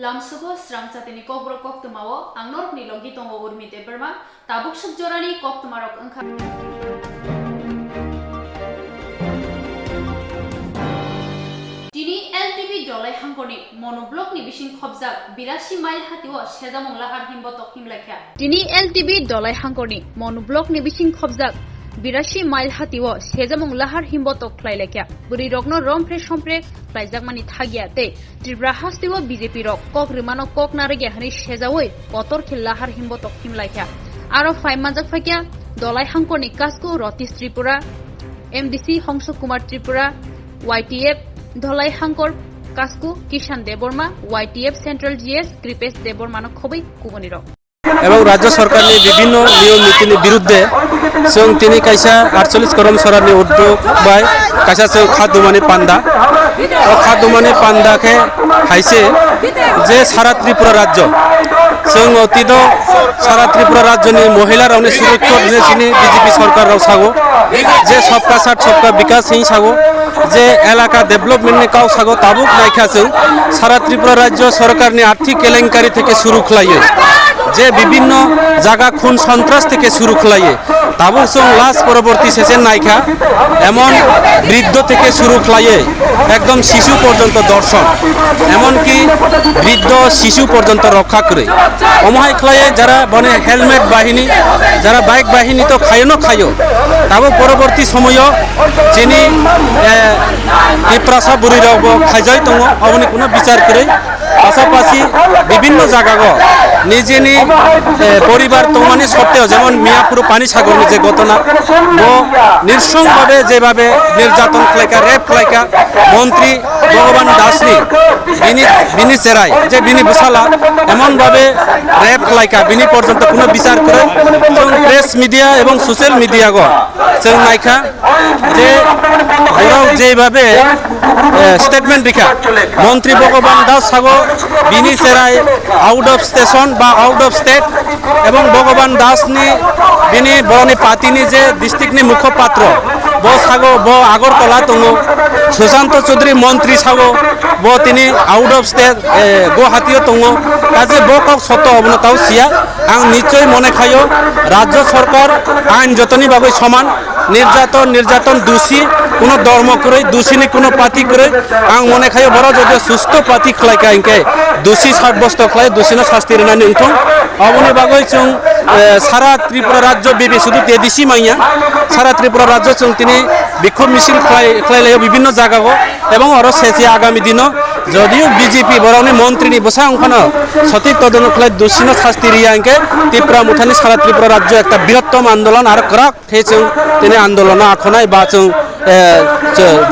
Lamsugo strangchatini kokbro koktumawo angnorok ni logi tongo urmite berma tabuk subjorani koktumarok engka Dini LTV dolai hangkoni monoblok ni bising khobjak 82 mail hatiwo sejamong lahar himbotok himlaikha Dini LTV dolai hangkoni monoblok ni bising khobjak 82 mail hatiwo sejamong lahar himbotok khlailekya buri rokno rompre sompre khlaijakmani thagiate Tripura hastiwo BJP rok kok rimano kok narege hani sejawoi potor khil lahar himbotok himlaikha aro faimajak phakya dolai hangkoni kasko Rotis Tripura MDC Hongsok Kumar Tripura YTF Dolai Hangkor Kasku Kishan Deborma YTF Central GS Kripesh Debormano khobei kuboni rok এবং রাজ্য সরকারের বিভিন্ন নিয়ম নীতির বিরুদ্ধে song তিনি কাইসা 48 করম সরানি উদ্যোগ by কাইসা song খাদুমানি পান্ডা ও খাদুমানি পান্ডাকে হাইছে যে সারা ত্রিপুরা রাজ্য সং অতীত সারা ত্রিপুরা রাজ্যনি মহিলার অনেক সুরক্ষা দিয়েছিনি বিজেপি সরকার রাও সাগো যে সবকা সাথ সবকা বিকাশ হিং সাগো যে এলাকা ডেভেলপমেন্ট নি কাউ সাগো তাবুক নাইখা সং সারা ত্রিপুরা রাজ্য সরকারনি আর্থিক কেলেঙ্কারি থেকে শুরু খলাইয়ে যে বিভিন্ন জায়গা খুন সন্ত্রাস থেকে শুরু খলাইয়ে তাবুক সং লাশ পরবর্তী শেষে নাইখা এমন বৃদ্ধ থেকে শুরু খলাইয়ে একদম শিশু পর্যন্ত দর্শন এমনকি বৃদ্ধ শিশু পর্যন্ত রক্ষা করে অমহাই খলাইয়ে যারা বনে হেলমেট বাহিনী যারা বাইক বাহিনী তো খাইও তাবুক পরবর্তী সময় যিনি ত্রিপুরা বুড়ি রব খাইজাই দङ অবনি কোনো বিচার করে পাশাপাশি বিভিন্ন জায়গা নিজেনি পরিবার তোমানি সত্ত্বেও যেমন মিয়াপুর পানি সাগরনি যে ঘটনা ও নিঃসংভাবে যেভাবে নির্যাতন খাইকা রেপ খাইকা মন্ত্রী ভগবান দাসনি বিনি চেরাই যে বিনি বুসালা এমনভাবে রেপ খাইকা বিনি পর্যন্ত কোনো বিচার করে প্রেস মিডিয়া এবং সোশ্যাল মিডিয়া গো जों नायखा যে ওরাও যেভাবে স্টেটমেন্ট রেখা মন্ত্রী ভগবান দাস সাগো বিনি চেরাই আউট অফ স্টেশন বা আউট অফ স্টেট এবং ভগবান দাসনি বিনি বনি পাতিনি যে ডিস্ট্রিক্টনি মুখপাত্র ব সাগো ব আগরতলা দङ সুশান্ত চৌধুরী মন্ত্রী সাগো ব তিনি আউট অফ স্টেট গুয়াহাটিও দङ কাজে ব কক সত অবনতাও সিয়া আং নিশ্চয় মনে খাইও রাজ্য সরকার আইন যতনি ভাবে সমান নির্যাতন দোষী কোনো ধর্ম করে দোষীনি কোনো পাতি করে আং মনে খাইও বড় যদি সুস্থ পাতি খলাইকা ইনকে দোষী সাব্যস্ত খলাই দোষীনো শাস্তি রেনানি উঠং অবনি বাগৈ চং সারা ত্রিপুরা রাজ্য বিবি শুধু তেদিসি মাইয়া সারা ত্রিপুরা রাজ্য চং তিনি বিক্ষোভ মিছিল খলাইলে বিভিন্ন জায়গা এবং আরো শেষে আগামী দিন যদিও বিজেপি বরং মন্ত্রী বসা অংখান সঠিক তদন্ত খলাই দোষীনো শাস্তি রিয়াঙ্কে ত্রিপুরা মুঠানি সারা ত্রিপুরা রাজ্য একটা বৃহত্তম আন্দোলন আর করাক থেচং তিনি আন্দোলন আখনাই বা চং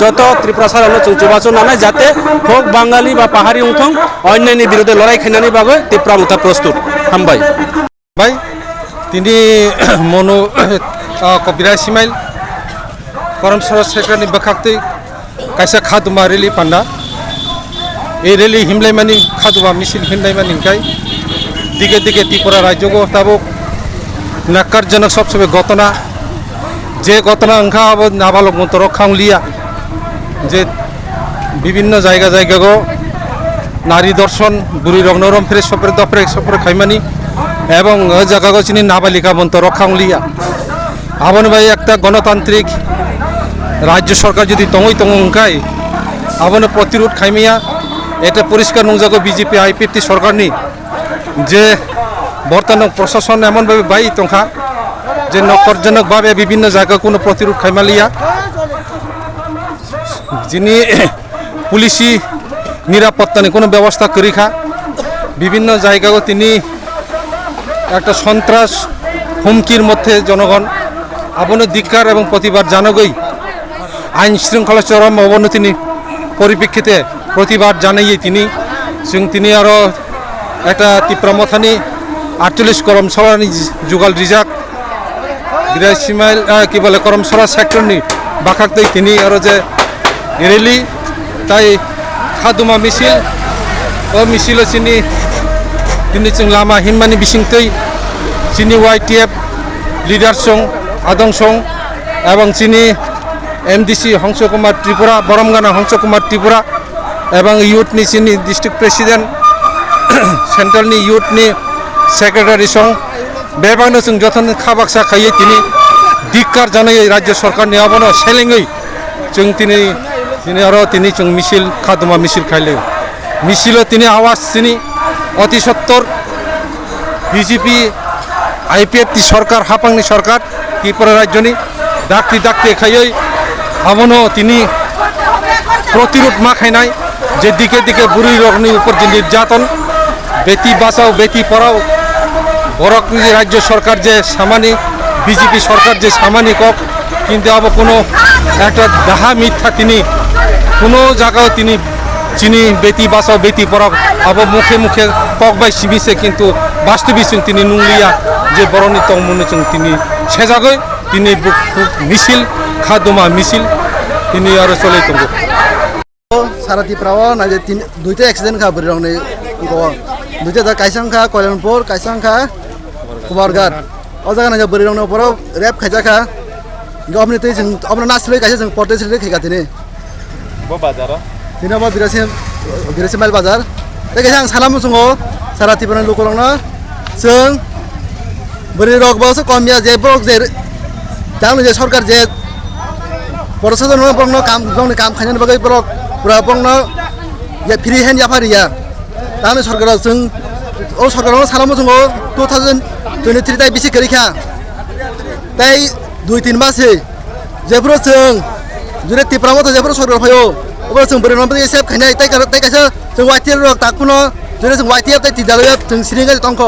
যত ত্রিপুরা সারা চং চুবাচন নামে যাতে হোক বাঙালি বা পাহাড়ি অংথং অন্যান্য বিরুদ্ধে লড়াই খেনানি বাগে ত্রিপুরা মুঠা প্রস্তুত হামবাই ভাই তিনি মনো 82 মাইল করমসরা সেক্রেটারি বখাক্তি কাইসা খাদুমা রেলি পান্ডা এই রেলি হিমলাইমানি খাদুমা মিছিল হিমলাইমানি কাই দিকে দিকে ত্রিপুরা রাজ্য তাবক নাক্কারজনক সবসময় ঘটনা যে ঘটনা অংখা নাবালক মতো রক্ষাংলিয়া যে বিভিন্ন জায়গা গো নারী দর্শন বুড়ি রং নরম ফ্রেশ সপরে খাইমানি এবং জায়গা চিনি নাবালিকা মতো রক্ষাংলিয়া আবন ভাই একটা গণতান্ত্রিক রাজ্য সরকার যদি তঙই অংখায় আবনে প্রতিরোধ খাইমিয়া এটা পরিষ্কার নংজাগো বিজেপি আইপিটি সরকারনি যে বর্তমান প্রশাসন এমনভাবে বাই তংখা যে নকরজনকভাবে বিভিন্ন জায়গা কোনো প্রতিরোধ খাইমালিয়া যিনি পুলিশি নিরাপত্তা কোনো ব্যবস্থা করিখা বিভিন্ন জায়গাও তিনি একটা সন্ত্রাস হুমকির মধ্যে জনগণ আবনে ধিক্কার এবং প্রতিবাদ জানাগই আইন শৃঙ্খলা চরম অবনতি পরিপ্রেক্ষিতে প্রতিবাদ জানাইয়ে তিনি আরও একটা ত্রিপুরা মথানি 48 করমসরানি যুগাল রিজাক 82 মাইল কি বলে করমসরা সেক্টরনি বাখাকতেই তিনি আরও যে রেলি তাই খাদুমা মিছিল ও মিছিল চিনি তিনি লামা হিমমানি বিসিংতৈ চিনি YTF লিডার সং আদং সং এবং চিনি MDC হংসক কুমার ত্রিপুরা বরমগানা হংসক কুমার ত্রিপুরা এবং ইউথ নিচিনি ডিস্ট্রিক্ট প্রেসিডেন্ট सेन्ट्रेलनि इयुथनि सेक्रेटारि सं बेबायदिनो जों जथन खाबाक्सा खायो दिनै धिक्कार जानाय राज्य सरकारनि आबानो सेलेङै जों दिनै आरो दिनै जों मिছিল खादुमा मिছিল खायले मिছিল दिनै आवाज दिनै अति सत्तर बिजेपि आईपीएफ सरकार हापांनि सरकार त्रिपुरा राज्यनि दाक्ति दाक्ति खायै आबानो दिनै प्रतिरोध मा खायनाय जे दिके दिके बुरी रगनि ऊपर जे निर्यातन बेटी बाँचाओ बेटी पढ़ाओ बरकनि राज्य सरकार जे सामानि बीजेपी सरकार जे सामानि কক কিন্তু अब কোনো একটা দাহা মিথ্যা তিনি কোনো জায়গায় তিনি চিনি বেটি বাঁচাও বেটি পড়াও अब মুখে মুখে কক বাই সিবিছে কিন্তু বাস্তবিক তিনি নুলিয়া যে বরণি তংমনে তিনি সেজাগৈ তিনি মিছিল খাদুমা মিছিল তিনি আরো চলে তঙ্গ सारा त्रिपुरा ना जे दुईटा एक्सीडेंट खा बरी रंगने दुईटा दा काइसांखा कल्याणपुर काइसांखा कुमारघाट ओ जगह ना जे बरी रंगने ऊपर रेप खाइजा खा गमने ते जों अपना नासले काइसा जों पटेसले खाइगा तिने बो बाजार तिने बा बिरासे माइल बाजार ते काइसा आं सालाम सुङो सारा त्रिपुरा लोक रंगना जों बरी रग बासो कमिया जे ब्लक जे दाम जे सरकार जे प्रशासन बंगनो काम खाइनानै बागै ब्लक पुरा बंगनो ये फ्री हैंड जाफारिया दानो सरकार जों ओ सरकाराव सालामो जोङो 2023 ताइ बिसि करिखा ताइ 2-3 मासै जेब्रो जों जुरे त्रिपुराव त जेब्रो सरकार फयो अब जों बोरै नबे सेफ खाइनाय ताइ काइसा जों वाइटिर रक ताकुनो जुरे जों वाइटिर ताइ तिदालय जों सिरिंगा तंख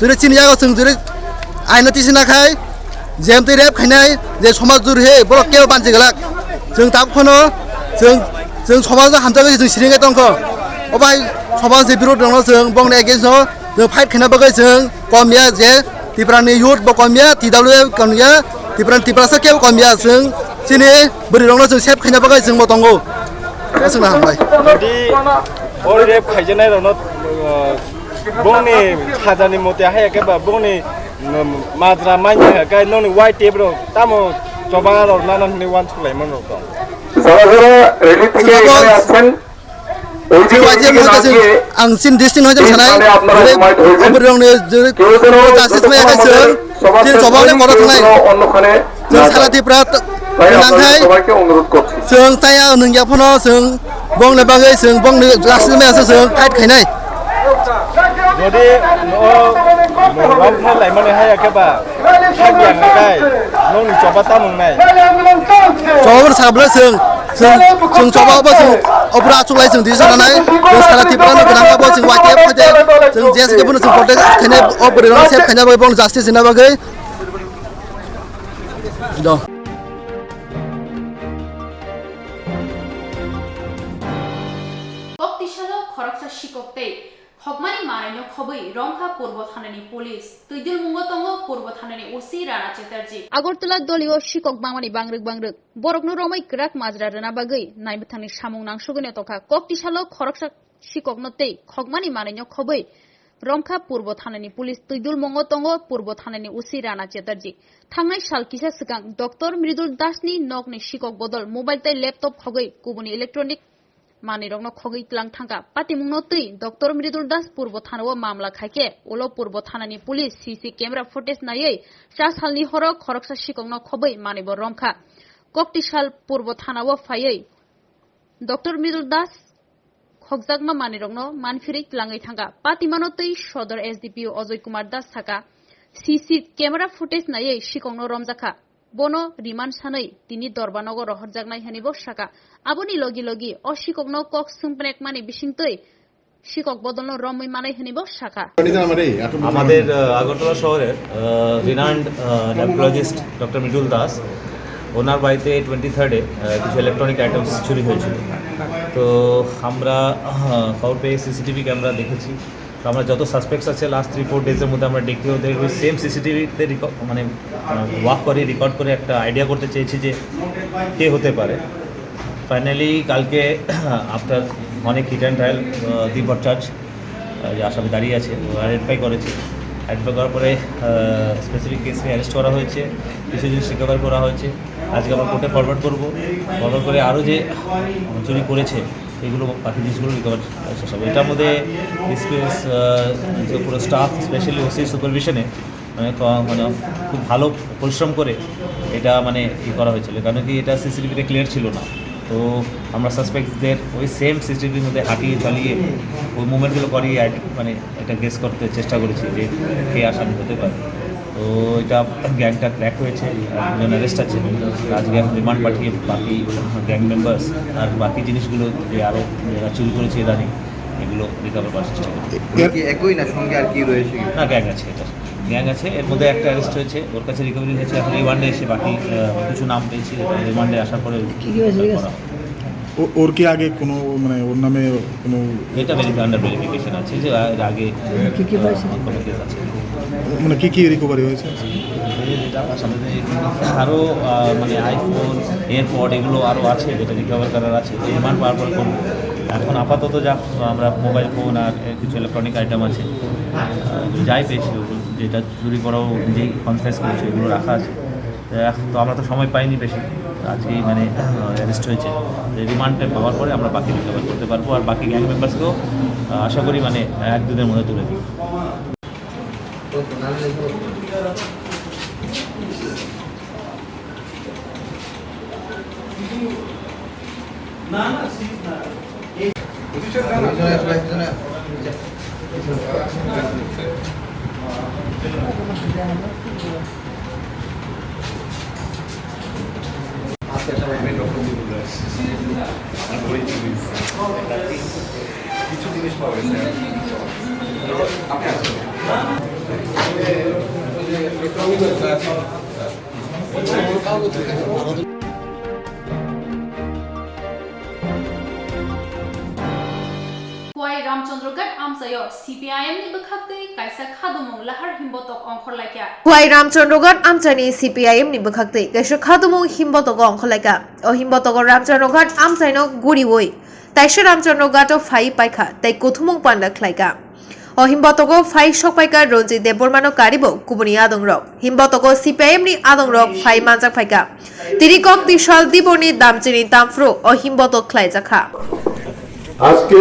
जुरे चिनियाव जों जुरे आइना तिसिना खाय जेम तै रेप खाइनाय जे समाज जुर हे ब्लक केव बानजि गलाक जों ताकुनो जों समाज हामजागै जों सिरिंगा तंख अबाय समाज जे बिरोध दङ जों बंने एगेन्स्ट जों फाइट खाइना बागै जों कमिया जे त्रिपुरानि युथ ब कमिया तिदालय कमिया त्रिपुरा केव कमिया जों सिनि बोरै दङ जों सेफ खाइना बागै जों मतंगौ जोंना हामबाय जुदि और रेप खाइजेनाय रनो बंनि खाजानि मते हायाके बा बंनि माद्रा माइनि हाकाय ननि वाइट टेब्रो तामो जबार नानानि वान सुलाइमन रक आं सिन डिस्ट्रिक्ट हजों सानाय बोरंनो जासिस मायाखै जों जबावले मदद थानाय जों सारा त्रिपुरा नांखाय जों ताया नोंयाफनो जों बंनो बागै जों बंनो जासिस मायासो जों फाइट खाइनाय जुदि न'वाफोर लाइमोन हायाके बा हागियान नाय ननि जबा तामुंनाय जबावर साब्ला जों जबावबो जों अब्रा चुलाय जों दिसनानै जों सारा त्रिपुरानो गोनांबाबो जों वाइटेप फादे जों जेसके बनो जों पटे खाइनाय अब्रे रन सेफ खाइनाय बं जास्टिस होना बागै द कक्तिशालो खरकसा शिककते हकमानि मारायनो खबै रंखा पूर्व थानानि पुलिस तैदिल मुंगतंगो पूर्व थानानि ओसि राणा चेटार्जी আগরতলা দলীয় শিকক বাংমানি বাংরক বরকनो रमै क्राक माजरा रना बागै नायबथानि सामुं नांसुगने तखा कक्तिशालो खरकसा शिककनते हकमानि मारायनो खबै रंखा पूर्व थानानि पुलिस तैदुल मंगतंगो पूर्व थानानि ओसि राणा चेटार्जी थांनाय साल किसा सिगां डॉक्टर मृदुल दासनि नकनि शिকক बदल मोबाइल ताइ लैपटप खगै गुबुनि इलेक्ट्रनिक मानिरंनो खगै तलां थांगा पातिमुंनो तै डॉक्टर मृदुल दास पूर्व थानाव मामला खाइके ओलो पूर्व थानानि पुलिस सीसी कैमरा फुटेज नायै सा सालनि हर खरकसा शिककनो खबै मानिब रंखा कक्तिशाल पूर्व थानाव फायै डॉक्टर मृदुल दास खगजागमा मानिरंनो मानफिरै तलाङै थांगा पातिमानो तै सदर एसडीपीओ अजय कुमार दास थाका सीसी कैमरा फुटेज नायै शिककनो रमजाखा बनो रिमान सानै तिनि दरबानगर हरजागनाय हनिबो शाखा आबुनि लगी लगी अशिककनो कक सुंपनेक माने बिसिंतै শিকক বদলনো রমই মানাই হনিব শাখা আমাদের আগরতলা শহরের renowned nephrologist doctor Mridul Das ওনার বাড়িতে 23rd-এ কিছু ইলেকট্রনিক আইটেমস চুরি হয়েছিল তো আমরা খবর পেয়ে সিসিটিভি ক্যামেরা দেখেছি তো আমরা যত সাসপেক্টস আছে লাস্ট 3-4 ডেজের মধ্যে আমরা ডেকে ওদের ওই সেম সিসিটিভিতে মানে ওয়াক করে রেকর্ড করে একটা আইডিয়া করতে চেয়েছি যে কে হতে পারে ফাইনালি কালকে আফটার অনেক হিট অ্যান্ড ট্রায়াল দি ভট্টাচার্য যে আসামি দাঁড়িয়ে আছে আইডেন্টিফাই করেছে আইডেন্টিফাই করার পরে স্পেসিফিক কেসে অ্যারেস্ট করা হয়েছে কিছু জিনিস রিকভার করা হয়েছে আজকে আমরা কোর্টে ফরওয়ার্ড করবো ফরওয়ার্ড করে আরও যে চুরি করেছে এগুলো বাকি জিনিসগুলো রিকভার শেষ হবে। এটার মধ্যে এক্সপিরিয়েন্স যে পুরো স্টাফ স্পেশালি ওসি সুপারভিশনে মানে মানে খুব ভালো পরিশ্রম করে এটা মানে করা হয়েছিল, কারণ কি এটা সিসিটিভিতে ক্লিয়ার ছিল না। তো আমরা সাসপেক্টদের ওই সেম সিসিটিভির মধ্যে হাঁটিয়ে চালিয়ে ওই মুভমেন্টগুলো করিয়ে মানে এটা গেস করতে চেষ্টা করেছি যে কে আসামি হতে পারে। তো এটা গ্যাংটা ক্র্যাক হয়েছে, একজন অ্যারেস্ট আছে। আজকে এখন রিমান্ড পাঠিয়ে বাকি গ্যাং মেম্বার্স আর বাকি জিনিসগুলো যে আরও যারা চুরি করেছে ইদানিং এগুলো রিকভার করার চেষ্টা করছি। একই না সঙ্গে আর কি রয়েছে? না, গ্যাং আছে, এটা গ্যাং আছে, এর মধ্যে একটা অ্যারেস্ট হয়েছে, ওর কাছে রিকভারি হয়েছে। এখন রিমান্ডে এসে বাকি কিছু নাম পেয়েছি, রিমান্ডে আসার পরে করা হবে। ওর কি আগে কোনো মানে ওর নামে কোনো এটা আন্ডার ভেরিফিকেশন আছে যে এর আগে কোনো কেস আছে মানে কি রিকভারি হয়েছে? আরও মানে আইফোন, এয়ারপড এগুলো আরও আছে যেটা রিকভার করার আছে, রিমান্ড পাওয়ার পর করবো। এখন আপাতত যা আমরা মোবাইল ফোন আর কিছু ইলেকট্রনিক আইটেম আছে যাই পেয়েছি ওগুলো যেটা চুরি করাও নিজেই কনফেস করেছে এগুলো রাখা আছে। তো আমরা তো সময় পাইনি বেশি, আজকেই মানে অ্যারেস্ট হয়েছে। রিমান্ডে পাওয়ার পরে আমরা বাকি রিকভার করতে পারবো, আর বাকি গ্যাং মেম্বার্সকেও আশা করি মানে 1-2 দিনের মধ্যে তুলে দিই। কিছু জিনিস পাওয়া গেছে। Kuai Ramchandrogat Amsayo CPIM ni bekhakte kaisa khadumong lahar himbotok ongkhor laikya. Kuai Ramchandrogat Amchani CPIM ni bekhakte kaisa khadumong himbotok ongkhor laikya. O himbotok Ramchandrogat Amsaino guri woi. Taisha Ramchandrogat o phai paikha tai kothumong panda khlaika. O himbotok phai sok paika Ronji Debormano karibo kubuni adongrok. Himbotok CPIM ni adongrok phai manjak paika. Tirikok dishal diboni damchini damfro o himbotok khlai jakha. আজকে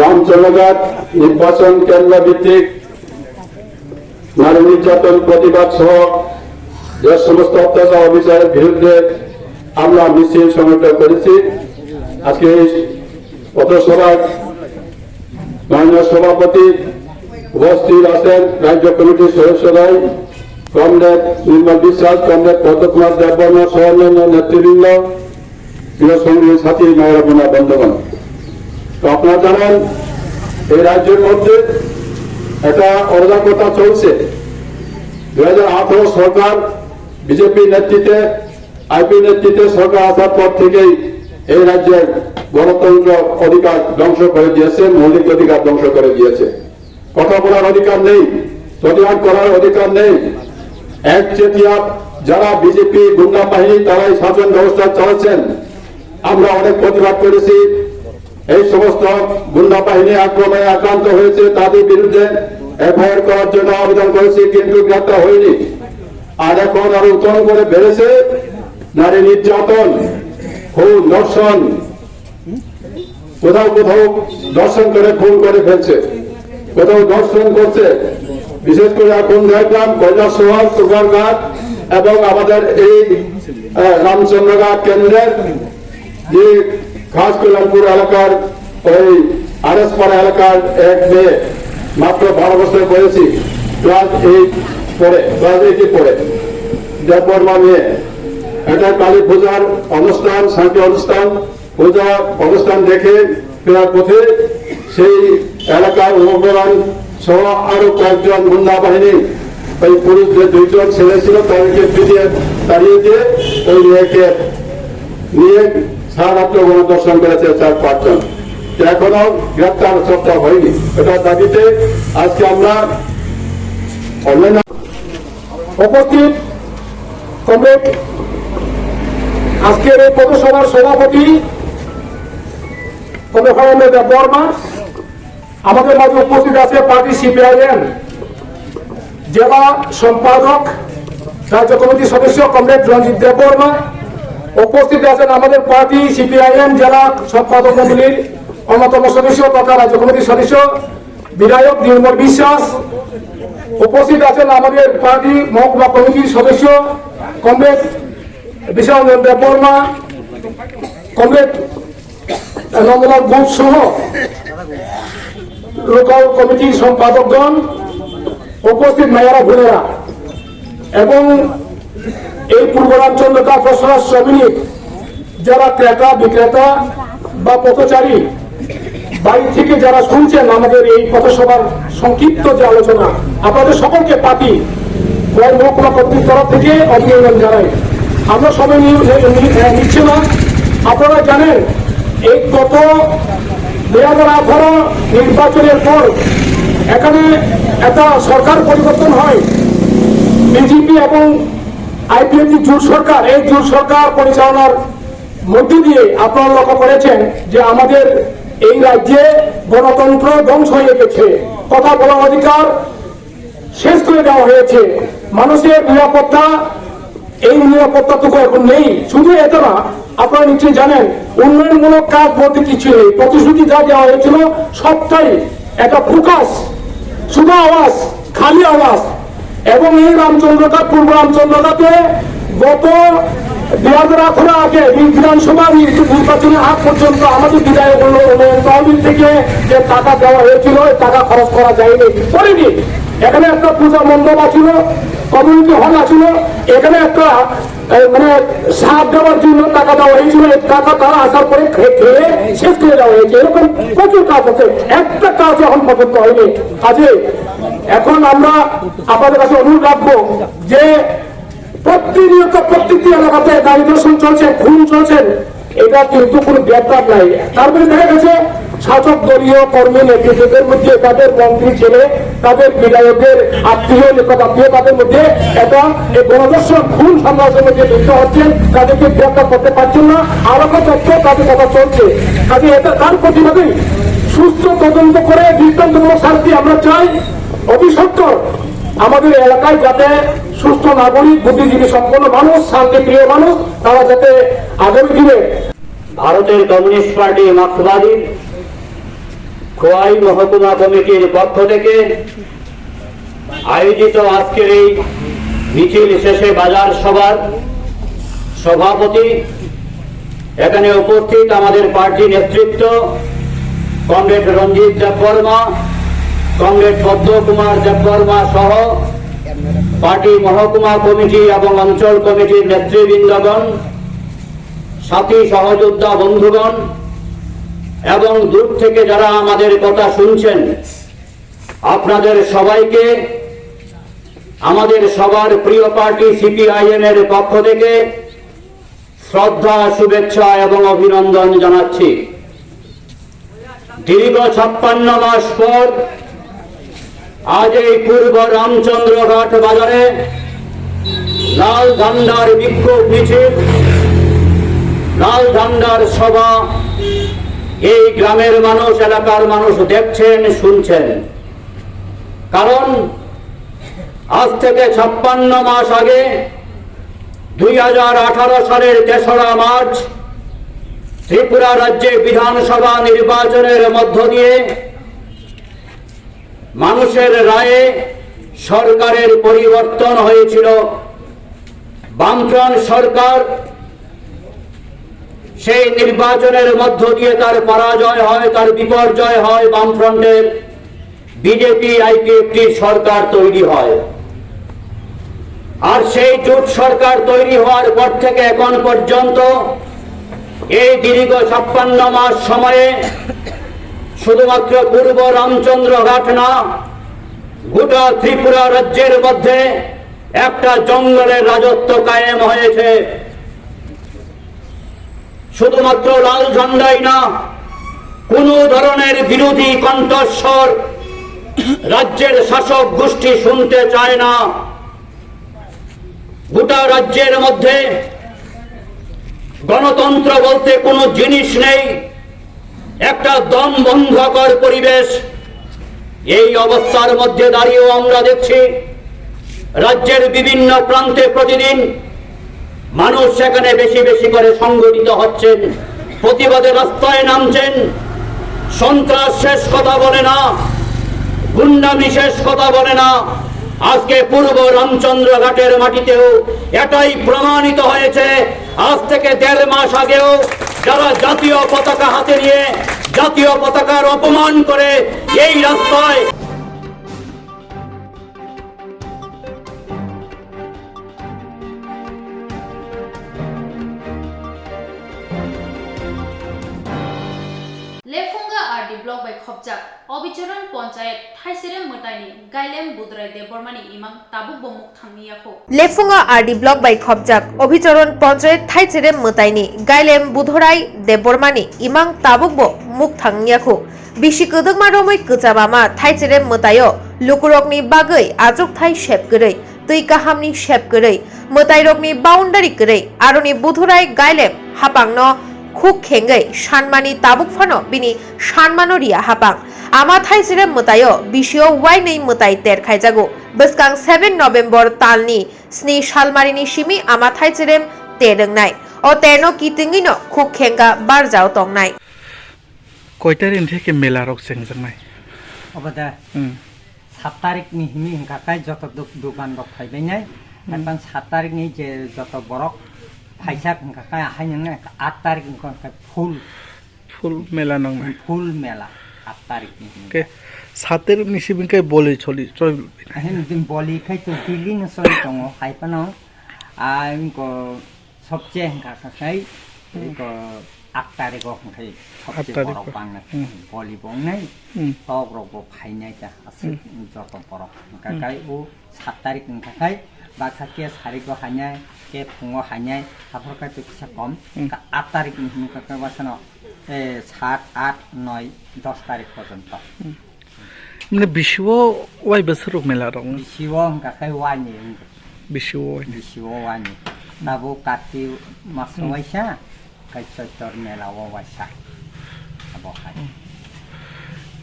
রামচন্দ্রঘাট নির্বাচন কেন্দ্র ভিত্তিক নারী নির্যাতন প্রতিবাদ সহ যে সমস্ত অত্যাচার অবিচারের বিরুদ্ধে আমরা মিছিল সংগঠন করেছি। আজকে পথসভার মাননীয় সভাপতি উপস্থিত আছেন, রাজ্য কমিটির সদস্যরাই কমরেড নির্মল বিশ্বাস, কমরেড পদ্মকুমার দেববর্মা সহ অন্যান্য নেতৃবৃন্দ, প্রিয় সঙ্গী সাথী মায়েরা বোনা বন্ধুগণ। তো আপনারা জানেন এই রাজ্যের মধ্যে একটা অরাজকতা চলছে। 2018 সরকার বিজেপি নেতৃত্বে আইপি নেতৃত্বে সরকার আসার পর থেকেই এই রাজ্যের গণতন্ত্র অধিকার ধ্বংস করে দিয়েছে, মৌলিক অধিকার ধ্বংস করে দিয়েছে। কথা বলার অধিকার নেই, প্রতিবাদ করার অধিকার নেই। একচেটিয়া যারা বিজেপি গুন্ডা বাহিনী তারাই শাসন ব্যবস্থা চালাচ্ছেন। আমরা অনেক প্রতিবাদ করেছি, এই সমস্ত গুন্ডা বাহিনী আক্রমণে আক্রান্ত হয়েছে তাদের বিরুদ্ধে এফআইআর করার জন্য আবেদন করেছি, কিন্তু গ্রেপ্তার হয়নি। আর এখন আরো উত্তরণ করে বেড়েছে নারী নির্যাতন, খুন, ধর্ষণ, কোথাও কোথাও ধর্ষণ করে খুন করে ফেলছে, কোথাও ধর্ষণ করছে। বিশেষ করে এখন দেখলাম কৈলাসহর, সুগারঘাট এবং আমাদের এই রামচন্দ্রঘাট কেন্দ্রের যে খাস কল্যাণপুর এলাকার ওই আরএসপাড়া এলাকার এক মেয়ে, মাত্র 12 বছর বয়সী, ক্লাস 8 পড়ে, দেববর্মা মেয়ে। এটা কালী পূজার অনুষ্ঠান, শান্তি অনুষ্ঠান, পূজা অনুষ্ঠান দেখে ফেরার পথে সেই এলাকার উপপ্রধান সহ আরো কয়েকজন গুন্ডা বাহিনী, ওই পুরুষদের 2 জন ছেলে ছিল তাদেরকে পিটিয়ে তাড়িয়ে দিয়ে ওই মেয়েকে নিয়ে সারা রাত্র গণদর্শন করেছে 4-5 জন। এখনো গ্রেপ্তার সফল হয়নি। এটার দাবিতে আজকে আমরা উপস্থিত কমরেড আজকের এই পৌরসভার সভাপতি কমরেড দেববর্মা, আমাদের মাঝে উপস্থিত আছে পার্টি সিপিআইএম জেলা সম্পাদক রাজ্য কমিটির সদস্য কমরেড রঞ্জিত দেববর্মা, উপস্থিত আছেন আমাদের পার্টি সিপিআইএম জেলা সম্পাদক মণ্ডলীর অন্যতম সদস্য তথা রাজ্য কমিটির সদস্য বিধায়ক নির্মল বিশ্বাস। উপস্থিত আছেন আমাদের পার্টি মহকুমা কমিটির সদস্য কমরেড বিশাল দেববর্মা, কমরেড নন্দলাল ঘোষ সহ লোকাল কমিটির সম্পাদকগণ, উপস্থিত মেয়রা ভুলেরা এবং এই পূর্বাঞ্চলকা প্রশাসন শ্রমিক যারা ক্রেতা বিক্রেতা বা পথচারী বাড়ি থেকে যারা শুনছেন আমাদের এই পথসভার সংক্ষিপ্ত যে আলোচনা, আপনাদের সকলকে পার্টি মহকুমা কমিটির তরফ থেকে অভিনন্দন জানাই। আমরা সবাই নিচ্ছি না, আপনারা জানেন এই গত 2018 নির্বাচনের পর এখানে একটা সরকার পরিবর্তন হয়, বিজেপি এবং আইপিএফটি জোট সরকার। এই জোট সরকার পরিচালনার মধ্য দিয়ে আপনারা লক্ষ্য করেছেন যে আমাদের এই রাজ্যে গণতন্ত্র ধ্বংস হয়ে গেছে, কথা বলার অধিকার শেষ করে দেওয়া হয়েছে, মানুষের নিরাপত্তা এই নিরাপত্তাটুকু এখন নেই। শুধু এটা না, আপনারা নিশ্চয়ই জানেন উন্নয়নমূলক কাজ বলতে কিছু নেই, প্রতিশ্রুতি যা দেওয়া হয়েছিল সবটাই একটা ফোকাস, শুধু আওয়াজ, খালি আওয়াজ। এবং এই রামচন্দ্রঘাট পূর্ব রামচন্দ্রঘাটে গত 2018 আগে বিধানসভা নির্বাচনের আগ পর্যন্ত আমাদের বিধায়ক তহবিল থেকে যে টাকা দেওয়া হয়েছিল টাকা খরচ করা যায়নি, করেনি। এখানে একটা পূজা মণ্ডপ আছিল, কমিউনিটি হল আছিল, এখানে একটা মানে সাপ দেওয়ার জন্য টাকা দেওয়া হয়েছিল, এই টাকা তারা আসার পরে খেয়ে শেষ করে দেওয়া হয়েছে। এরকম প্রচুর কাজ আছে, একটা কাজ এখন পর্যন্ত হয়নি। কাজে এখন আমরা আপনাদের কাছে অনুরোধ রাখবো যে প্রতিনিয়ত প্রত্যেকটি এলাকাতে গাড়ি দর্শন চলছে, খুন চলছেন, এটা কিন্তু কোনো ব্যাপার নাই। তারপরে দেখা গেছে শাসক দলীয় কর্মী নেতৃত্বের মধ্যে তাদের মন্ত্রী ছেলে, তাদের বিধায়কের আত্মীয় নিকটাত্মীয়, তাদের মধ্যে একটা গণদর্শন খুন সমাজের মধ্যে লিপ্ত হচ্ছেন, তাদেরকে গ্রেপ্তার করতে পারছেন না, আরো তথ্য তাদের কথা চলছে। কাজে এটা তার প্রতিবাদে সুস্থ তদন্ত করে দৃষ্টান্তমূলক শাস্তি আমরা চাই। অতি সত্তর আমাদের এলাকায় যাতে সুস্থ নাগরিক, বুদ্ধিজীবী সম্পন্ন মানুষ, শান্তিপ্রিয় মানুষ, তারা যাতে আগামী দিনে ভারতের কমিউনিস্ট পার্টি মার্ক্সবাদী খোয়াই মহকুমা কমিটির পক্ষ থেকে আয়োজিত আজকের এই মিছিল শেষে বাজার সভার সভাপতি, এখানে উপস্থিত আমাদের পার্টি নেতৃত্ব কমরেড রঞ্জিত দেববর্মা, কমরেড পদ্মকুমার দেববর্মা সহ পার্টি মহকুমা কমিটি এবং অঞ্চল কমিটির নেতৃবৃন্দগণ, সাথী সহযোদ্ধা বন্ধুগণ এবং দূর থেকে যারা আমাদের কথা শুনছেন, আপনাদের সবাইকে আমাদের সবার প্রিয় পার্টি সিপিআইএম এর পক্ষ থেকে শ্রদ্ধা, শুভেচ্ছা এবং অভিনন্দন জানাচ্ছি। দীর্ঘ 56 মাস পর আজ এই পূর্ব রামচন্দ্রঘাট বাজারে লাল ঝান্ডার বিক্ষোভ মিছিল, লাল ঝান্ডার সভা এই গ্রামের মানুষ, এলাকার মানুষ দেখছেন, শুনছেন। কারণ আজ থেকে 56 মাস আগে 2018 সালের 3রা মার্চ ত্রিপুরা রাজ্যে বিধানসভা নির্বাচনের মধ্য দিয়ে মানুষের রায়ে সরকারের পরিবর্তন হয়েছিল। বামফ্রন্ট সরকার, সেই নির্বাচনের মধ্য দিয়ে তার পরাজয় হয়, তার বিপর্যয় হয়, বামফ্রন্টের বিজেপি আইপিএফটি সরকার তৈরি হয়। আর সেই জোট সরকার তৈরি হওয়ার পর থেকে এখন পর্যন্ত এই দীর্ঘ 56 মাস সময়ে শুধুমাত্র পূর্ব রামচন্দ্রঘাট না, গোটা ত্রিপুরা রাজ্যের মধ্যে একটা জঙ্গলের রাজত্ব কায়েম হয়েছে। শুধুমাত্র লাল ঝান্ডাই না, কোন ধরনের বিরোধী কণ্ঠস্বর রাজ্যের শাসক গোষ্ঠী শুনতে চায় না। গোটা রাজ্যের মধ্যে গণতন্ত্র বলতে কোনো জিনিস নেই, একটা দম বন্ধকর পরিবেশ। এই অবস্থার মধ্যে দাঁড়িয়েও আমরা দেখছি রাজ্যের বিভিন্ন প্রান্তে প্রতিদিন মানুষ সেখানে বেশি বেশি করে সংগঠিত হচ্ছেন, প্রতিবাদে রাস্তায় নামছেন। সন্ত্রাস শেষ কথা বলে না, গুন্ডামি শেষ কথা বলে না। আজকে পূর্ব রামচন্দ্রঘাটের মাটিতেও এটাই প্রমাণিত হয়েছে। আজ থেকে 1.5 মাস আগেও যারা জাতীয় পতাকা হাতে নিয়ে জাতীয় পতাকার অপমান করে এই রাস্তায় लेफुंगा आरडी ब्लॉक बाय खबजाक अबिचरण पंचायत थाइसेरे मताइनि गाइलेम बुद्राय देबरमानि इमां ताबुक बमुक थांनियाखौ लेफुंगा आरडी ब्लक बाय खबजाक अभिचरण पंचायत थाइसेरे मताइनि गाइलेम बुधराय देबरमानि इमां ताबुक मुख थांनियाखौ बिसि गोदोंमा रमै गोजाबामा थाइसेरे मतायो लुकुरकनि बागै आजुक थाइ शेपगरै तै काहामनि शेपगरै मताइरकनि बाउन्डारि गरै आरनि बुधराय गाइलेम हापांनो खुक खेंगै सानमानि ताबुक फानो बिनि सानमानो रिया हापां आमा थाइसेरे मतायो बिसियो वाइ नै मताइ तेरखाइजागो बसकां 7 नभेम्बर तालनि 7 सालमारिनि सिमि आमा थाइसेरेम तेरंनाय ओ तेनो कितिंगिनो खुक खेंगा बारजाव तंनाय কয়টারিন থেকে মেলা রক সেংজাংনাই অবদা 7 তারিখনি হিমি হংকাকাই যত দোকান রক ফাইবাইনাই এখন 7 তারিখনি যে যত বরক ফাইসাক হংকাকাই আহাইনং 8 তারিখ হংকাকাই ফুল মেলা নংনাই ফুল মেলা 8 তারিখনি কে 7 নিসিবিনকাই বলি চলি হেন দিন বলি খাই তো দিলি ন সরি দङ হাইপানো আইনকো সবচেয়ে হংকাকাই को 8 तारिख हंखाय सबसे बरफ बांना बलि बंनाय तक रब फाइनाय जा आसि जत बरफ हंखाय ओ 7 तारिख हंखाय बाखाके सारिखौ हानाय के फुङाव हानाय हाफरखाय तो फिसा कम 8 तारिख हंखाय वासनो 7 8 9 10 तारिख पर्यंत মানে বিশ্ব ওয়াই বছর মেলা রং বিশ্ব হংখায় ওয়ানি বিশ্ব ওয়ানি নাবো কাতি মাস ওয়াইসা কাইচর মেলা ওয়াইসা আবো হাই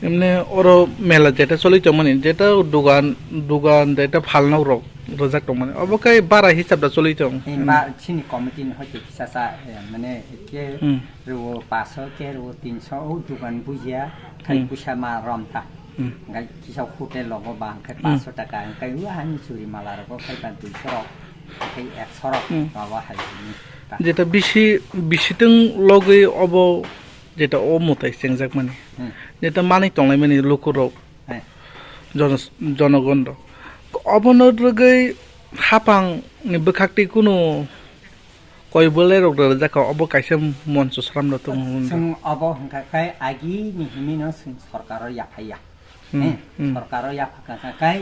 এমনি ওর মেলা যেটা চলিত মানে যেটা দোকান যেটা ফালনাও রক রোজাক দं মানে অবকাই বারা হিসাবটা চলিত বা চিনি কমিটি হইতে কিসাসা মানে কে রো 500 কে রো 300 ও দোকান বুঝিয়া খাই পুষা মা রমতা গাই কিসাও খুতে লগো বাং খাই 500 টাকা গাই হানি চুরি মালা রক খাই 200 খাই 100 বাবা হাই যেটা বিশিতং লগে অব যেটা ও মতাই চেংজাক মানে যেটা মানি তংলাই মানে লোকরক জনগণ অবনরগৈ হাপাং বখাকটি কোনো কইবলে রক জাকা অব কাইসে মঞ্চ সরাম দ তং जों অব হংকাকাই আগি নিহিমিনো সরকারর ইয়াফাইয়া সরকারর ইয়াফাকাকাই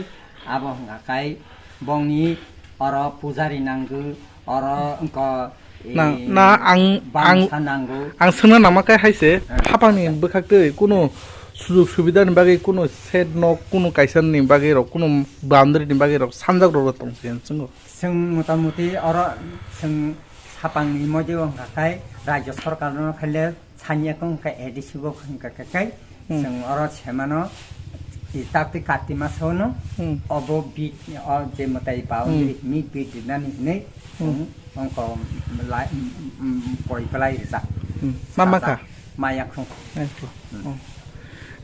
আব হংকাকাই বংনি অর পূজারি নাঙ্গু অর অঙ্ক না আং সোনা নামাকাই হাইছে হাপাংনি বখাকতৈ কোনো সুযোগ সুবিধাनि बागै কোনো সেট ন কোনো কাইসানनि बागै र কোনো बाउन्डारिनि बागै र सानजाग र तंसेन जों मोटामोटी अर जों हापांनि मजे हंकाकाय राज्य सरकारनो खाले सानियाखौ हंका एडिसिबो हंकाकाय जों अर छेमानो इताकति काति मासनो अबो बि जे मताइ बाउन्डारि मि बि दिनानि नै अंक लाई पयपलाई जा मामाका मायाखौ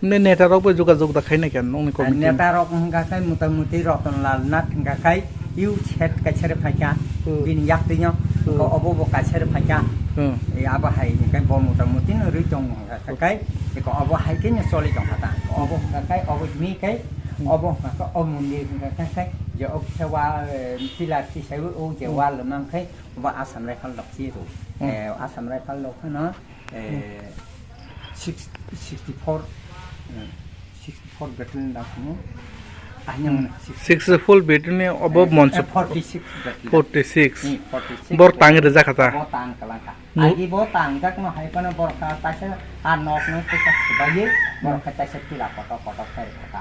नेटारक जोगाजोग दाखाय ना केन नंनि कमिटि नेटारक हंकाकाय मोटामोटी रतनलाल नाथ हंकाकाय इउ सेट काछेर फाइका बिन याक्तिनो को अबो काछेर फाइका ए आबा हाय निकाय ब मोटामोटी न रितंग हंकाकाय एको अबो हाय के न चलि दं हाता अबो हंकाकाय अबो मी काय अबो हंकाका अमुनि हंकाकाय जे अक्सेवा पिलार सिसाइबो ओ जे वाल मांखाय बा आसाम राइफल लक्सी रो आसाम राइफल लखन 64 बेटल दाखमो आयन 64 बेटल अब मंच 46 बर तांगे रे जाखाता बर तांग कलाका आगे बर तांग जाक न हायपन बरखा तासे आ नक न तेसा बाये बरखा तासे पिला पट खाय खता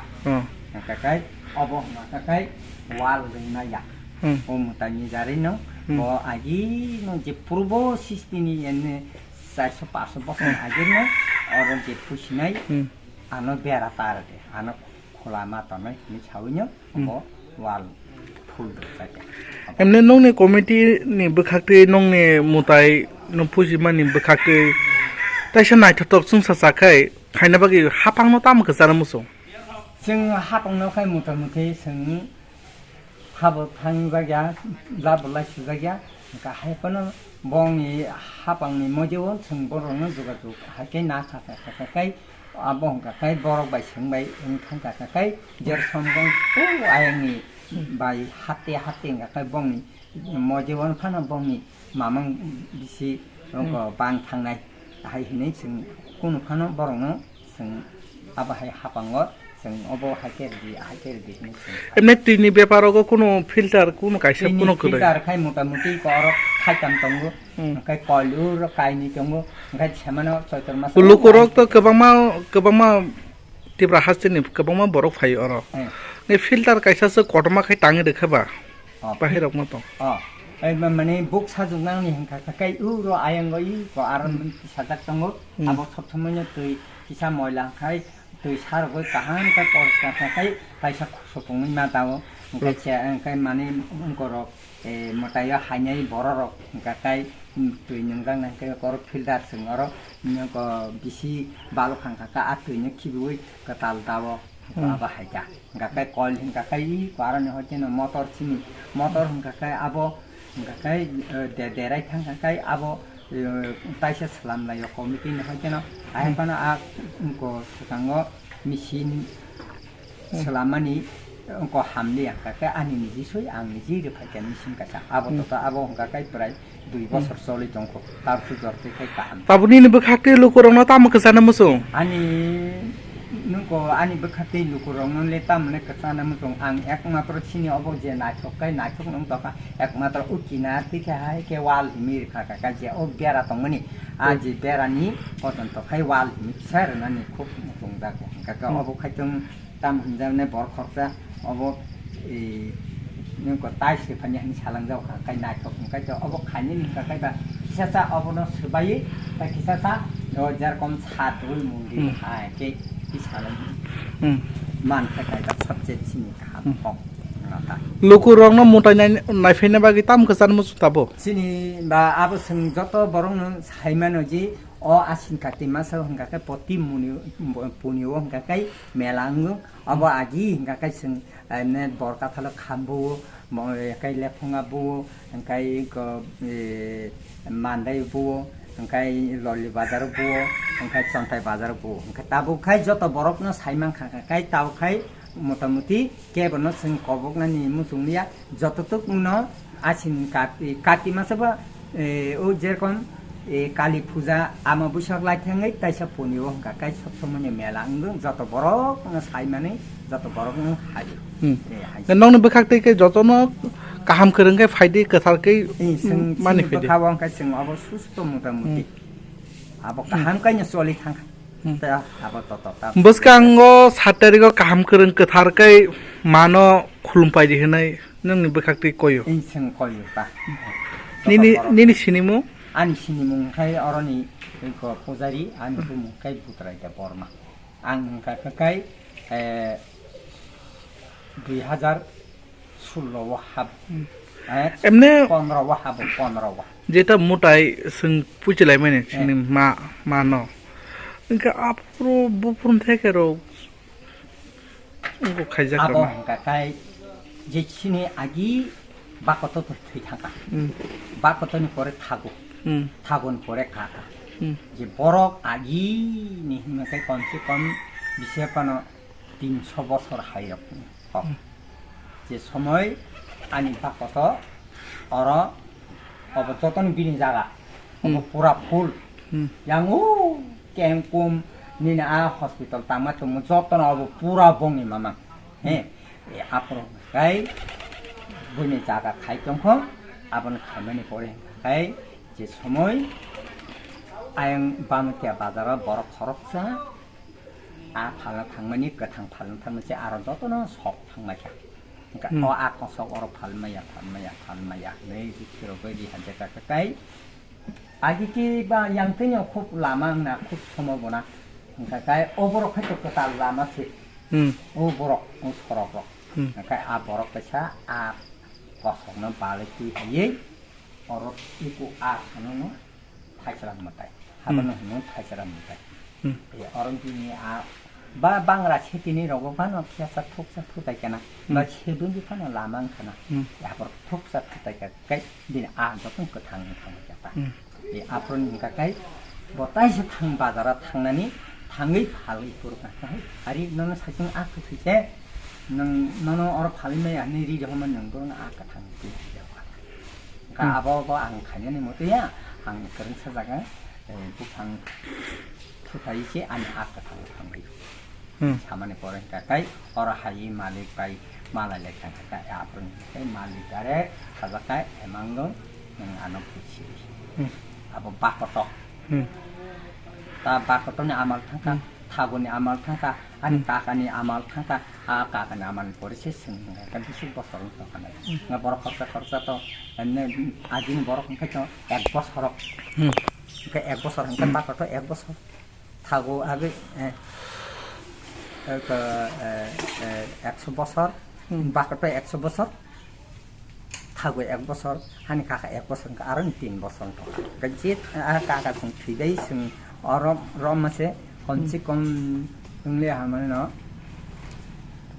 काकाय अब काकाय वाल रैना या ओ मुतानि जारै न ब आगी न जे पूर्व सिस्टिनि एने 400-500 बছর आगे न और जे पुसिनाय आनो बेरा तार दे आनो खोला मा तनै नि छाउन्यो ब वाल ফুল সাইকে এমনি নংনি কমিটি নি বখাকতে নংনি মুতাই নো ফুজিমান নি বখাকতে তাইসা নাইথতক सुंसा साखाय खायना बागि हापांनो तामखो जानो मुसो जों हापांनोखाय मुथा-मुथि जों हाबो थांजागिया लाबोलाय सुजागिया गाहायपनो बंनि हापांनि मजेव जों बर'नो जुगाजुग हाके ना थाखाय आबं गाखाय बरक बाय सोंबाय ओंखां गाखाय जेर समगं आयंनि बाय हाते गाखाय बंनि मजेवन फाना बंनि मामां बिसि बां थांनाय हाय हिनै जों कुनु फानो बर'नो जों आबाहाय हापांगो जों अबो हाकेरदि एमने टिनि बेपारावगो कुनु फिल्टार कुनु काइसे कुनु करे फिल्टार खाय मोटा-मोटी कर खायताम तंगो ओंखाय कलुर कायनि तंगो ओंखाय छेमानो चैत्र मास लुकुरक तो गोबांमा तिब्रा हासनि गोबांमा बरक फायो अर ने फिल्टार काइसासो कटमा खाय ताङे देखबा बाहेराव मत माने बुक साजुनांनि हंखाय उरो आयंगई को आरन साजाक तंगो आबो सब समयनो तै किसा मयला खाय तै सारगो काहान का परिष्कार खाय काइसा सपंनि मा दाओ ओंखाय माने अंकरक मटाया हायनाय बररक गाकाय तै नंगांनाय कर फिल्टार जों अर नक बिसि बाल खांखा आ तैनो खिबुय कताल दाओ आबा हायजा गाकाय कल गाकाय कारण हतेन मोटर सिनि मोटर गाकाय आबो गाकाय देराय थां गाकाय आबो ताइसे सलामलाय कमिटि नहतेन आयफाना आ को सकांगो मेसिन सलामानि को हामलि गाकाय आनि निजिसय आं निजि रेफायकेन मेसिन कासा आबो तो आबो गाकाय प्राय 2 बছর चलि दंखो तारसु जरतेखाय काम ताबुनि बखाकते लुकुरंनो तामखो जानो मुसो आनि नुको आनि बखाकते लुकुरंनो ले तामने कसाना मुसो आं एकमात्र सिनि अबो जे नाथकाय नाथक नं तका एकमात्र उकिना तिखाय के वाल मिर खाका जे ओ बेरा तंगनि आजि बेरानि पतन तखाय वाल मिक्सर नानि खुब मुंदा काका अबो खायतों ताम हनजाने बर खरसा अबो नुको ताइसे फानि सालां जाव खाय नाथक खाय अबो खानि निखाय बा किसासा अबनो सबाय बा किसासा जेरकम सातुल मुंदि हाय के किसाला मान थाखाय बा सबजेक्ट सिनि खाम लुकुरंनो मुतायनाय नायफैना बागि तामखो जानो मुसो ताबो सिनि बा आबो जों जत बरंनो सायमानो जि ओ आसिन काति मास हंगाखाय पति मुनि पुनियो हंगाखाय मेलांगो अब आगि हंगाखाय जों ने बरका थालो खामबो मकाय लेफंगा बो हंगाय को मानदाय बो हंगाय ललि बाजार बो हंगाय चन्थाय बाजार बो हंगाय ताबुखाय जत बरकनो सायमां खाखाय तावखाय मोटामुटी केबनो जों कबकनानि मुसुंनिया जततुक उनो आसिन काति मासबा ओ जेरकम काली पूजा आमा बैसाग लाइथाङै ताइसा पुनियो हंगाखाय सब समय मेला अंगो जत बरक सायमानै जत बरक हायो नंनो बखाकते के जतनो काहाम करंगाय फायदे कथारकै माने फायदे बखावंखाय जों अब सुस्त मोटामुटी अब काहाम कायनो चलि थां बसकांगो 7 तारिखो काहाम करं कथारकै मानो खुलुमपायदि होनाय नोंनि बखाकते कयो जों कयो बा निनि सिनिमु आनि सिनि मुंखाय अरनि को पुजारी आनि मुंखाय बुतरायदा बर्मा आं काकाय 2016 हाब एमने 15 हाब 15 जेटा मुटाय जों पुजिलाय माने सिनि मानो इनका आपरो बुपुरम थेकेरो उनको खायजा आबो काकाय जे सिनि आगि बाकत तो थै थाका बाकतनि परे थागो थागन परे काका जे बरक आगि नि हिमकाय कम से कम बिसेपानो 300 বছর हायरक जे समय आनि बाकत अर अब जतन बिनि जागा अब पूरा फुल यांगु केंकुम निना हॉस्पिटल तामा तो जतन अब पूरा बंनि मामा हे आपरो गाय बुनि जागा खायतंख आबन खायमानि परे गाय जे समय आयं बामतिया बाजारा बर खरकसा आ फाला थांमानि गथां फालन थांनोसै आरो जतन सब थांमाया अ आकसक अर फालमाया नै जिखिरो बायदि हानजा काकाय आगिति बा यांथैनो खुब लामा ना खुब समबना काकाय अबरक खायतो कता लामा से ओ बरक ओ सरक काकाय आ बरक पैसा आ kosong baliki haye orot iku no thaisaram matai habano no thaisaram matai e orang ini ba bangra chetini rogo pano kiasa thoksa thutai kana ba chedun bi pano lamang kana ya por thoksa thutai ka kai din jotong ko thang jata e apron ka kai botai se thang bazara thangnani thangai phalai purka kai ari nono sajing thise nono or phalai ani ri joman nang don thang ti ka abo ang khanyani motiya ang kereng sajaga bukhang thutai se ani thangai सामान्य परें काkai orang haji malik pai malalek kakai apun kai malik dare sajakai emang don nang anak kecil apa bakoto ta bakoto ni amal thangka thago ni amal thangka ani kakani amal thangka kakani amal porese sing kan bisu bosor to kana nga borok kharcha to enne ajin borok kai to ek bosor kai ek bosor kan bakoto ek bosor thago abe 100 বছর বাকতে 100 বছর থাকবে 1 বছর হানি কাকা 1 বছর আর 3 বছর তো গজি কাকা সং থিদাই সং রম আছে কমসে কম নলে হামানে ন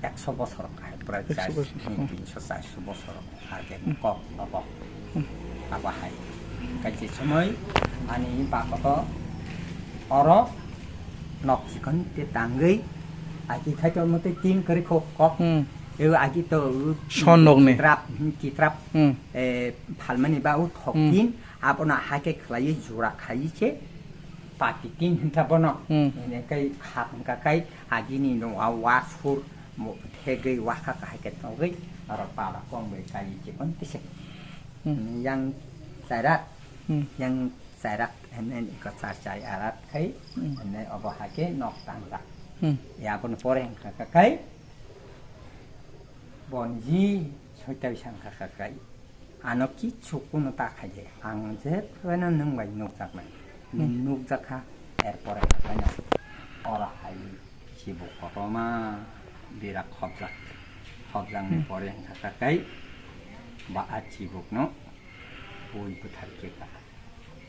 100 বছর কাই প্রায় 340 বছর আগে কক বাবা বাবা হাই গজি সময় আনি বাকত অর নকসিকন তে তাঙ্গই Aki khai cho một cái tin cái khô có, aki to son nong này, trap, phal mani bau thok tin, apa na hai cái khai jura khai che, pati tin hinta bono, ini cái hak cái aki ni no awas fur, một thế cái waka hai cái tao cái, ở pada con về khai che con tí sek, yang sai rat, ini có sai arat khai, ini apa hai cái nok tang tak. Ya pun poreng kakai bonji soitai sang kakai anoki chukun tak haje angje pena nang bai nuk jak mai nuk jak ha poreng kakanya ora hai sibu kotoma birak khobjang ni poreng kakai ba achibuk no boi puthar ke ka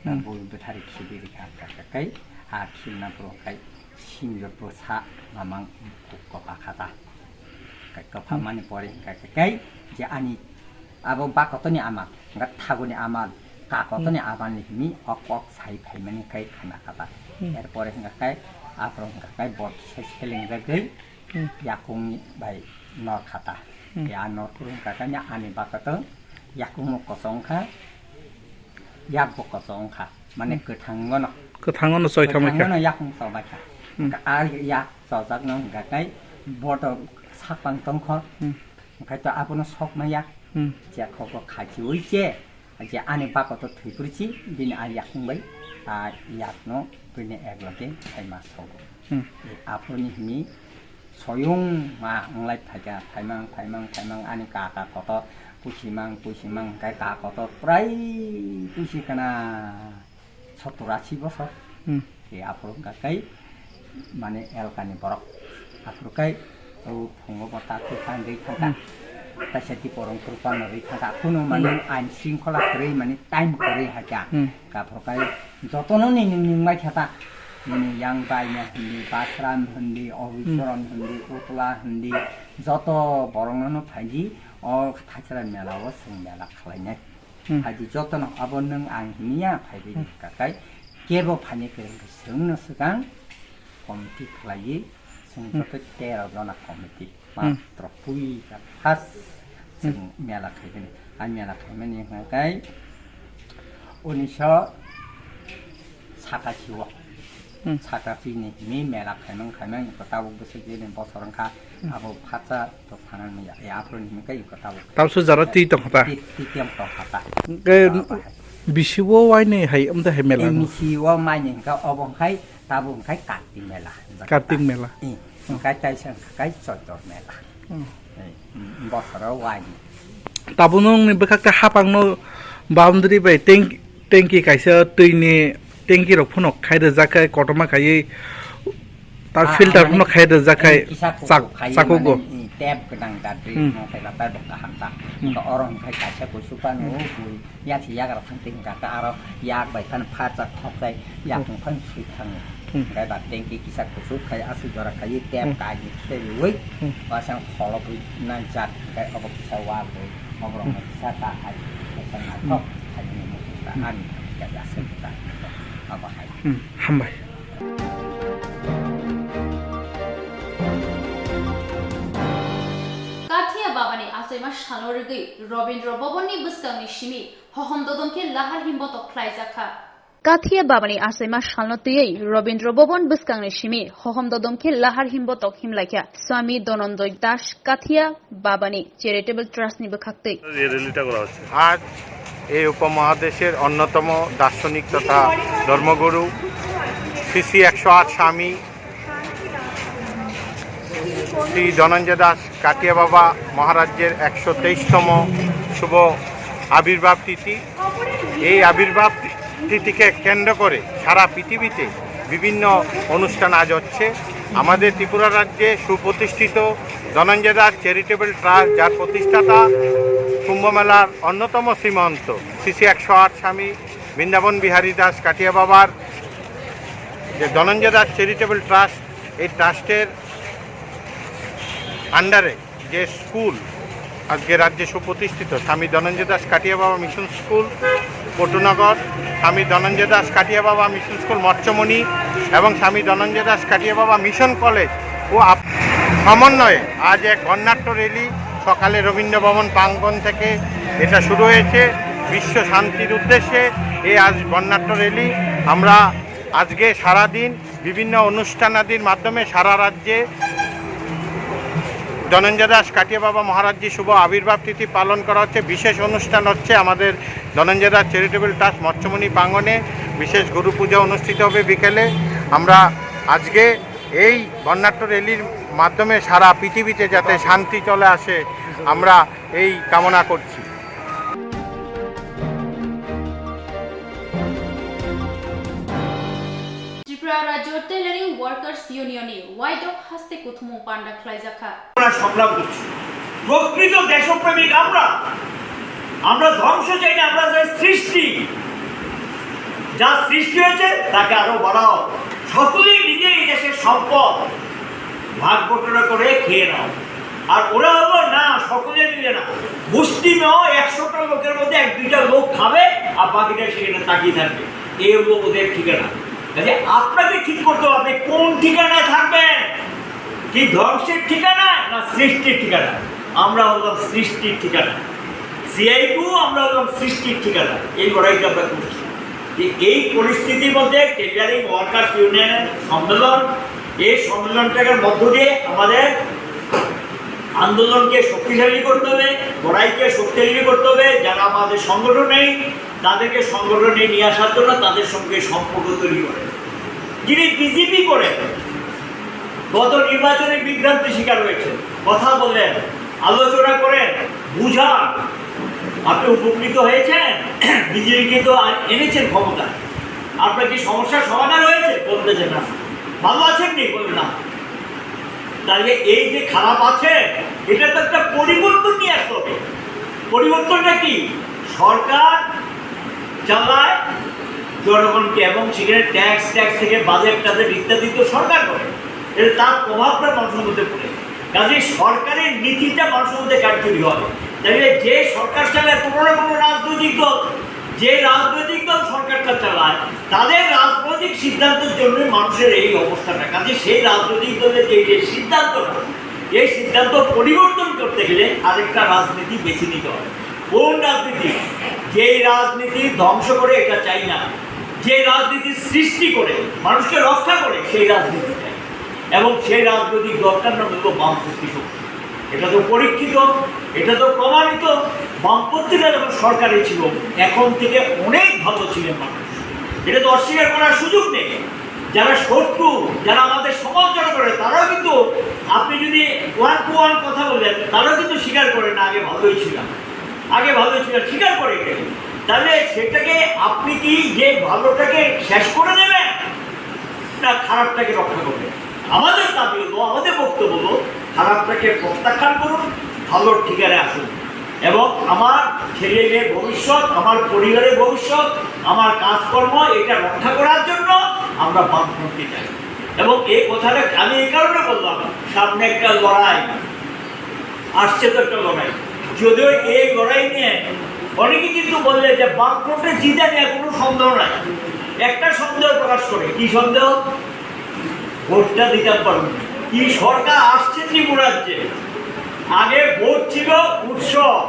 na boi puthar khibiri kakai akhil na pro kai singgah prosa mamang kok akata kai kapamani pore kai je ani abo bakotoni amal ngat thagoni amal kakotoni amal ni ok sai phai mani kai khana kata er pore kai aprong kai bot seling jagai yakung bai nor khata ya nor kurung kakanya ani bakoto yakung kosong kha yak kosong kha mane kethangono soi khamai kethangono yakung so bai kha ya sojak nong gakai boto sakpang tongkho kai to apuno sok maya je khoko khachi uiche je ani pako to thipurchi din ari yakung bai yak no pine egloke ai ma sok apuni himi soyung ma nglai thaja thaimang ani ka koto pusimang kai ka koto prai pusi kana 70 বছর ke apro gakai মানে এলকানি বরক আফ্রকাই ও ফঙ্গ বতা তুফান রে থাকা তাসেতি পরং প্রপান রে থাকা কোনো মানে আইন শৃঙ্খলা করে মানে টাইম করে হাকা কাফ্রকাই যতন নি নিমাই থাকা মানে ইয়াং বাইনা হিন্দি বাসরাম হিন্দি অবিচরণ হিন্দি উতলা হিন্দি যত বরংনো ফাইজি অ থাছরা মেলাও সং মেলা খালাইনাই ফাইজি যতন আবন নং আং হিনিয়া ফাইবি কাকাই কেবো ফানি করে সংনো সুগাং komiti lagi sungguh teror dona komiti matro pui khas sing melak ini melak ini yang kai unisha sakasiwa sakasi ini melak emang ikut tahu besar dan bosoran kah aku kata tuh tangan ya apro ini kai ikut tahu tahu sejarah itu apa tiap kata bisiwo wine hai dah melak bisiwo main kau obong kai tabung kai Karting mela. Kai tai sang kai sotor mela. Bosara wani. Tabunong ni bekak hapang no boundary by tanki kaisa tuini tanki rok phunok khaida jakai kotoma khai tar filter phunok khaida jakai sakogo tape गोनां दाद्रि मथाय लाबाय बका हांता अरं खाय कायसा कुसुपान ओ बुय या थिया गार थांथिं गाका आरो याक bye फान फाजा खपजाय याक फान सुइ थाङो गाय बा टेंकी किसा कुसुप खाय आसु जरा खाय टेप काय ते वै वासां खलब ना जात गाय अब सवा लै अब्रं सा ता हाय कायसा ना खप खाय नि मुता आन या यासै ता अब हाय हामबाय काठिया बाबानि आसैमा सानरगै रबीन्द्र भवननि बुस्कांनि सिमी हहम ददमके लाहार हिम्बत ख्लाइजाखा काठिया बाबानि आसैमा सानलतयै रबीन्द्र भवन बुस्कांनि सिमी हहम ददमके लाहार हिम्बत हिमलाइखा स्वामी दनन्दय दास काठिया बाबानि चैरिटेबल ट्रास्टनि बखाक्तै আজ এই উপমহাদেশের অন্যতম দার্শনিক তথা ধর্মগুরু শ্রী 108 স্বামী শ্রী ধনঞ্জয় দাস কাটিয়া বাবা মহারাজ্যের 123তম শুভ আবির্ভাব তিথি। এই আবির্ভাব তিথিকে কেন্দ্র করে সারা পৃথিবীতে বিভিন্ন অনুষ্ঠান আজ হচ্ছে। আমাদের ত্রিপুরা রাজ্যে সুপ্রতিষ্ঠিত ধনঞ্জয় দাস চ্যারিটেবল ট্রাস্ট, যার প্রতিষ্ঠাতা কুম্ভমেলার অন্যতম শ্রীমন্ত শ্রী 108 স্বামী বৃন্দাবন বিহারী দাস কাটিয়া বাবার যে ধনঞ্জয় দাস চ্যারিটেবল ট্রাস্ট, এই ট্রাস্টের আন্ডারে যে স্কুল আজকে রাজ্যে সুপ্রতিষ্ঠিত স্বামী ধনঞ্জয় দাস কাটিয়া বাবা মিশন স্কুল পটুনগর, স্বামী ধনঞ্জয় দাস কাটিয়া বাবা মিশন স্কুল মৎস্যমণি এবং স্বামী ধনঞ্জয় দাস কাটিয়া বাবা মিশন কলেজ ও সমন্বয়ে আজ এক বর্ণাঢ্য র্যালি সকালে রবীন্দ্র ভবন প্রাঙ্গণ থেকে এটা শুরু হয়েছে। বিশ্ব শান্তির উদ্দেশ্যে এই আজ বর্ণাঢ্য র্যালি আমরা আজকে সারাদিন বিভিন্ন অনুষ্ঠানাদির মাধ্যমে সারা রাজ্যে ধনঞ্জয় দাস কাটিয়া বাবা মহারাজ্যী শুভ আবির্ভাব তিথি পালন করা হচ্ছে। বিশেষ অনুষ্ঠান হচ্ছে আমাদের ধনঞ্জয় দাস চ্যারিটেবল ট্রাস্ট মৎস্যমণি প্রাঙ্গণে বিশেষ গুরু পূজা অনুষ্ঠিত হবে বিকেলে। আমরা আজকে এই বর্ণাঢ্য র্যালির মাধ্যমে সারা পৃথিবীতে যাতে শান্তি চলে আসে আমরা এই কামনা করছি। ত্রিপুরা রাজ্য টেলারিং ওয়ার্কার্স ইউনিয়নে ওয়াইডক হাস্তে কুথুমু পান্ডা খ্লাইজাখা সংগ্রাম করছি। প্রকৃত দেশপ্রেমিক আমরা ধ্বংস চাই না, আমরা চাই সৃষ্টি। যা সৃষ্টি হয়েছে তাকে আরো বাড়াও। সকলেই নিজে এই দেশের সম্পদ ভাগ বটরা করে খেয়ে নাও। আর ওরা হলো না, সকলে মিলে না, মুষ্টিমেয় 100টা লোকের মধ্যে 1-2টা লোক খাবে আর বাকিটা সেখানে তাকিয়ে থাকবে। এই হলো ওদের ঠিকানা। কাজে আপনাকে ঠিক করতে হবে আপনি কোন ঠিকানায় থাকবেন, কি ধ্বংসের ঠিকানা না সৃষ্টির ঠিকানা। আমরা হলাম সৃষ্টির ঠিকানা, সিআইটু আমরা হলাম সৃষ্টির ঠিকানা। এই লড়াইটা আমরা করছি। যে এই পরিস্থিতির মধ্যে টেলারিং ওয়ার্কার্স ইউনিয়নের সম্মেলন, এই সম্মেলনটার মধ্য দিয়ে আমাদের আন্দোলনকে শক্তিশালী করতে হবে, লড়াইকে শক্তিশালী করতে হবে। যারা আমাদের সংগঠন নেই তাদেরকে সংগঠনে নিয়ে আসার জন্য তাদের সঙ্গে সম্পর্ক তৈরি করে। যিনি বিজেপি করেন, গত নির্বাচনে বিভ্রান্তি শিকার হয়েছে, কথা বলেন, আলোচনা করেন, বুঝান। আপনি উপকৃত হয়েছেন, বিজেপিকে তো এনেছেন ক্ষমতা, আপনার কি সমস্যার সমাধান হয়েছে? বলতেছে না। ভালো আছেন নি? বলবেন না। তাহলে এই যে খারাপ আছে এটা তো একটা পরিবর্তন নিয়ে আসতে হবে। পরিবর্তনটা কি? সরকার চালায় জনগণকে এবং সেখানে ট্যাক্স থেকে বাজেট ইত্যাদি তো সরকার করে, এটা তার প্রভাবটা মানুষের মধ্যে পড়ে। কাজে সরকারের নীতিটা মানুষের মধ্যে কার্যকরী হবে। তাহলে যে সরকার চালায় কোনো না কোনো রাজনৈতিক দল, যে রাজনৈতিক দল সরকারটা চালায় তাদের রাজনৈতিক সিদ্ধান্তের জন্য মানুষের এই অবস্থাটা। কাজে সেই রাজনৈতিক দলের যে সিদ্ধান্তটা, এই সিদ্ধান্ত পরিবর্তন করতে গেলে আরেকটা রাজনীতি বেছে নিতে হবে। কোন রাজনীতি? যেই রাজনীতি ধ্বংস করে এটা চাই না, যে রাজনীতি সৃষ্টি করে মানুষকে রক্ষা করে সেই রাজনীতি চাই। এবং সেই রাজনৈতিক দলটার নাম হলো বামপন্থী শক্তি। এটা তো পরীক্ষিত, এটা তো প্রমাণিত। বামপন্থীরা যখন সরকারে ছিল এখন থেকে অনেক ভালো ছিলেন মানুষ, এটা তো অস্বীকার করার সুযোগ নেই। যারা শত্রু, যারা আমাদের সমালোচনা করে তারাও কিন্তু, আপনি যদি 1 to 1 কথা বলেন তারাও কিন্তু স্বীকার করে না আগে ভালোই ছিলাম, আগে ভালোই ছিলাম, স্বীকার করে গেলেন। তাহলে সেটাকে আপনি কি যে ভালোটাকে শেষ করে দেবেন না খারাপটাকে রক্ষা করবেন? আমাদের দাবি হলো, আমাদের বক্তব্য হলো খারাপটাকে প্রত্যাখ্যান করুন, ভালোর ঠিকারে আসুন এবং আমার ছেলে মেয়ের ভবিষ্যৎ, আমার পরিবারের ভবিষ্যৎ, আমার কাজকর্ম এটা রক্ষা করার জন্য আমরা বামপন্থী চাই। এবং এই কথাটা আমি এই কারণে বললাম, সামনে একটা লড়াই আসছে, তো একটা লড়াই, যদিও এই লড়াই নিয়ে অনেকে কিন্তু বললে যে বামফ্রন্টে জিতে নিয়ে কোনো সন্দেহ নাই। একটা সন্দেহ প্রকাশ করে, কি সন্দেহ? ভোটটা দিতে পারবে কি? সরকার আসছে ত্রিপুরাজ্যে, আগে ভোট ছিল উৎসব,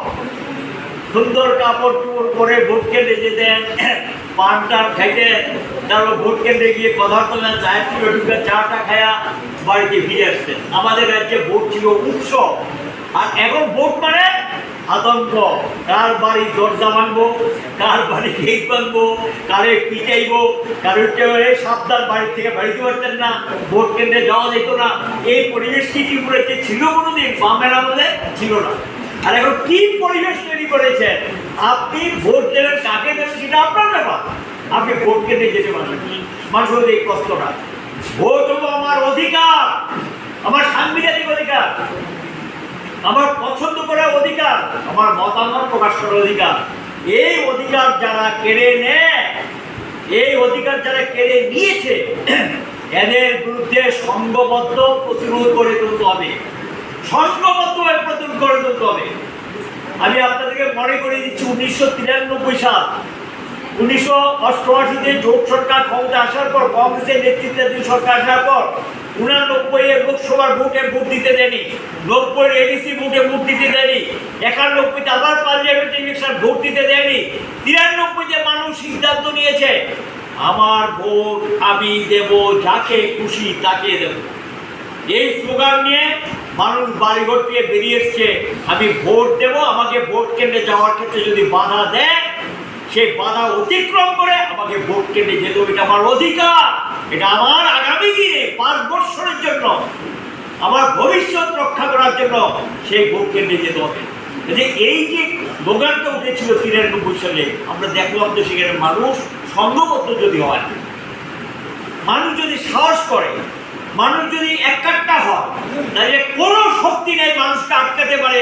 সুন্দর কাপড় চোপড় পরে ভোট কেন্দ্রে যেতেন, পান টান খাইতেন, তারপর ভোট কেন্দ্রে গিয়ে কথা বলতেন, চায়ের ছিল ঢুকে চাটা খায়া বাড়িতে ফিরে আসতেন। আমাদের রাজ্যে ভোট ছিল উৎসব, আর এখন ভোট মানে আতঙ্ক। কার বাড়ি দরজা ভাঙবো, কার বাড়ি গেট ভাঙবো, কারে পিটাইবো, কারোর সাবধান, বাড়ি থেকে বাড়িতে পারতেন না, ভোট কেন্দ্রে যাওয়া যেত না। এই পরিবেশ কি ত্রিপুরাতে ছিল কোনোদিন? বামের আমলে ছিল না। আর এখন কি পরিবেশ তৈরি করেছেন? আপনি ভোট দেবেন, কাকে দেবেন সেটা আপনার ব্যাপার, আপনি ভোট কেন্দ্রে যেতে পারবেন। মানুষের এই কষ্টটা, ভোট হলো আমার অধিকার, আমার সাংবিধানিক অধিকার, আমার পছন্দ করার অধিকার, আমার মতামত প্রকাশ করার অধিকার। এই অধিকার যারা কেড়ে নেয়, এই অধিকার যারা কেড়ে নিয়েছে, এদের বিরুদ্ধে সংঘবদ্ধ প্রতিরোধ করে তুলতে হবে, সংঘবদ্ধভাবে প্রতিরোধ করে তুলতে হবে। আমি আপনাদেরকে মনে করে দিচ্ছি, 1993 সাল, 1988-তে জোট সরকার ক্ষমতা আসার পর, কংগ্রেসের নেতৃত্বাধীন সরকার আসার পর 89-এর লোকসভার ভোটে ভোট দিতে দেয়নি, 90-এর এডিসি ভোটে ভোট দিতে দেয়নি, 91-তে আবার পার্লামেন্ট ইলেকশন ভোট দিতে দেয়নি, 93-তে মানুষ সিদ্ধান্ত নিয়েছে আমার ভোট আমি দেব, যাকে খুশি তাকে দেব। এই স্লোগান নিয়ে মানুষ বাড়িঘর থেকে বেরিয়ে এসছে, আমি ভোট দেব, আমাকে ভোট কেন্দ্রে যাওয়ার ক্ষেত্রে যদি বাধা দেয়, সেই বাধা অতিক্রম করে আমাকে ভোট কেন্দ্রে যেতে হবে। এটা আমার অধিকার, এটা আমার আগামী দিনে 5 বছরের জন্য, আমার ভবিষ্যৎ রক্ষা করার জন্য সেই ভোট কেন্দ্রে যেতে হবে। এই যে স্লোগানটা উঠেছিল 93 সালে, আমরা দেখলাম যে সেখানে মানুষ সংঘবদ্ধ যদি হয়, মানুষ যদি সাহস করে, মানুষ যদি একাট্টা হয়, তাহলে কোনো শক্তি নেই মানুষকে আটকাতে পারে।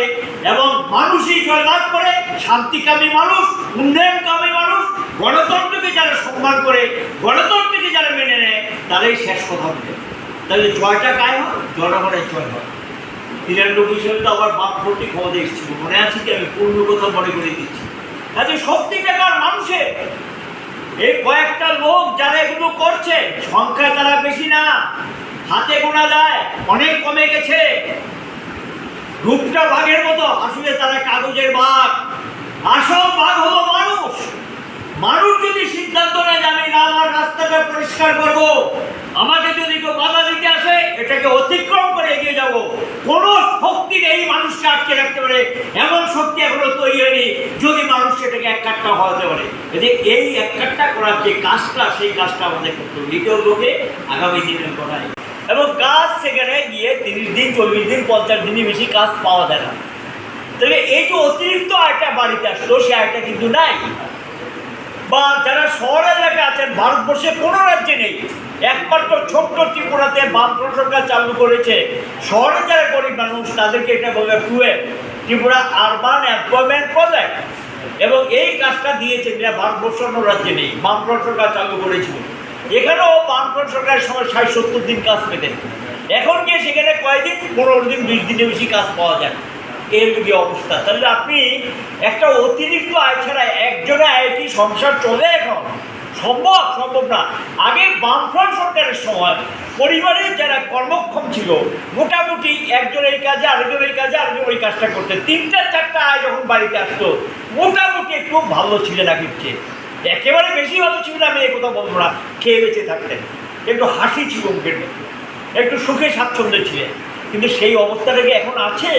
এবং মানুষই জয়লাভ করে, শান্তিকামী মানুষ, উন্নয়নকামী মানুষ, গণতন্ত্রকে যারা সম্মান করে, গণতন্ত্রকে যারা মেনে নেয়, তারাই শেষ কথা বলে। তাহলে জয়টা কায় হয়? জনগণের জয় হয়। 93 সালে তো আবার বামফ্রন্টই ক্ষমতা এসেছিল, মনে আছে কি? আমি পূর্ণ কথা মনে করে দিচ্ছি। কাজে শক্তিটাকার মানুষের এই কয়েকটা লোক যারা এগুলো করছে, সংখ্যায় তারা বেশি না, হাতে গোনা যায়, অনেক কমে গেছে। রূপটা বাঘের মতো, আসলে তারা কাগজের বাঘ। আসল বাঘ হলো মানুষ। মানুষ যদি সিদ্ধান্ত নেয় আমি আমার রাস্তাটা পরিষ্কার করব, আমাকে যদি কেউ বাধা দিতে আসে, এটাকে অতিক্রম করে এগিয়ে যাব, কোন শক্তি এই মানুষকে আটকে রাখতে পারে এমন শক্তি এখনো তৈরি হয়নি, যদি মানুষ সেটাকে এককাট্টা হতে পারে। এই এককাট্টা করার যে কাজটা, সেই কাজটা আমাদের করতে হবে। এটাও লোকে আগামী দিনের করায়। এবং কাজ সেখানে গিয়ে 30 দিন, 40 দিন, 50 দিনই বেশি কাজ পাওয়া যায় না। তাহলে এই যে অতিরিক্ত আয়টা বাড়িতে আসতো, সে আয়টা কিন্তু নাই। বা যারা শহর এলাকায় আছেন, ভারতবর্ষে কোনো রাজ্যে নেই, একমাত্র ছোট্ট ত্রিপুরাতে বামফ্রন্ট সরকার চালু করেছে। শহরে যারা গরিব মানুষ, তাদেরকে এটা বলে ত্রিপুরা আরবান এমপ্লয়মেন্ট প্রজেক্ট। এবং এই কাজটা দিয়েছে, যেটা ভারতবর্ষ অন্য রাজ্যে নেই, বামফ্রন্ট সরকার চালু করেছিল। এখানেও বামফ্রন্ট সরকারের সময় 60-70 দিন কাজ পেতেন, এখন গিয়ে সেখানে কয়েকদিন, 15 দিন, 20 দিনের বেশি কাজ পাওয়া যায়। এর যে অবস্থা, তাহলে আপনি একটা অতিরিক্ত আয় ছাড়া একজনের আয় কি সংসার চলে? এখন সম্ভব না। আগে বামফ্রন্ট সরকারের সময় পরিবারের যারা কর্মক্ষম ছিল, মোটামুটি একজন এই কাজে, আরেকজন এই কাজে, আরেকজন ওই কাজটা করতেন, 3-4টা আয় যখন বাড়িতে আসতো, মোটামুটি একটু ভালো ছিল না, কিন্তু একেবারে বেশি ভালো ছিল না, আমি এই কথা বলবো না, খেয়ে বেঁচে থাকতেন, একটু হাসি ছিল মুখের মধ্যে, একটু সুখে স্বাচ্ছন্দ্য ছিলেন। কিন্তু সেই অবস্থাটা কি এখন আছে?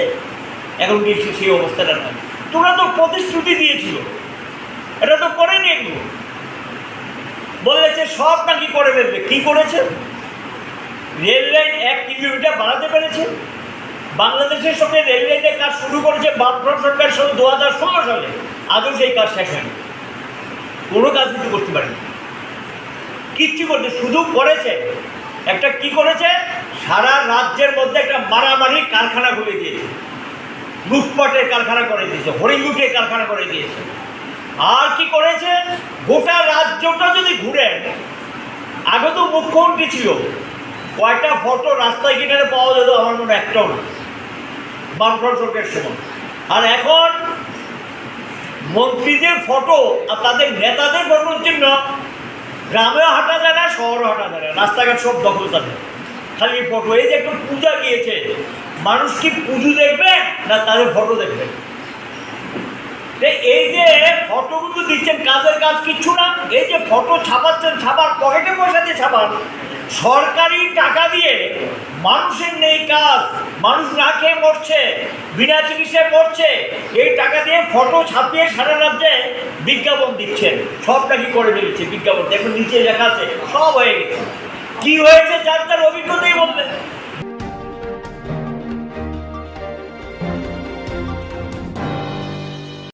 এখন কি সেই অবস্থাটা নয়। তোরা তো প্রতিশ্রুতি দিয়েছিল, এটা তো করেনি। এগুলো বলেছে সব নাকি করে দেবে। কি করেছে? রেল লাইন 1 কিলোমিটার বাড়াতে পেরেছে। বাংলাদেশের সঙ্গে রেল লাইনের কাজ শুরু করেছে বামফ্রন্ট সরকারের সঙ্গে 2016 সালে, আজও সেই কাজ শেষ হয়নি। কোনো কাজ কিছু করতে পারেনি, কিচ্ছু করতে, শুধু করেছে একটা কি করেছে, সারা রাজ্যের মধ্যে একটা মারামারি কারখানা খুলে দিয়েছে, লুটপাটের কারখানা করে দিয়েছে, হরিলুটের কারখানা করে দিয়েছে। আর কি করেছে, গোটা রাজ্যটা যদি ঘুরেন, আগে তো মুখ্যমন্ত্রী ছিল, কয়টা ফটো রাস্তায় কিনারে পাওয়া যেত আমার মনে একটাও না বামফ্রন্ট সরকারের সময়। আর এখন মন্ত্রীদের ফটো আর তাদের নেতাদের ফটোর জন্য গ্রামেও হাঁটা যায় না, শহরেও হাঁটা যায় না, রাস্তাঘাট সব দখল থাকে, খালি ফটো। এই যে একটু পূজা গিয়েছে, মানুষ কি পুজো দেখবে না তাদের ফটো দেখবে? এই যে ফটোগুলো দিচ্ছেন, কাজের কাজ কিচ্ছু না। এই যে ফটো ছাপাচ্ছেন, ছাপার পকেটে পয়সা দিয়ে ছাপান, সরকারি টাকা দিয়ে মানুষের নেই কাজ, মানুষ না খেয়ে মরছে, বিনা চিকিৎসায় মরছে, এই টাকা দিয়ে ফটো ছাপিয়ে সারা রাজ্যে বিজ্ঞাপন দিচ্ছেন। সব নাকি করে দিয়েছে বিজ্ঞাপন, দেখুন নিচে লেখা আছে, সব হয়ে গেছে। কি হয়েছে যার যার অভিজ্ঞতাই বলবেন।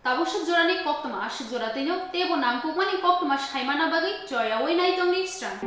Tabusuk jorani koktama ashik joratino tebo nangkukmani koktama shaimana bagi joya wai naitongni strang.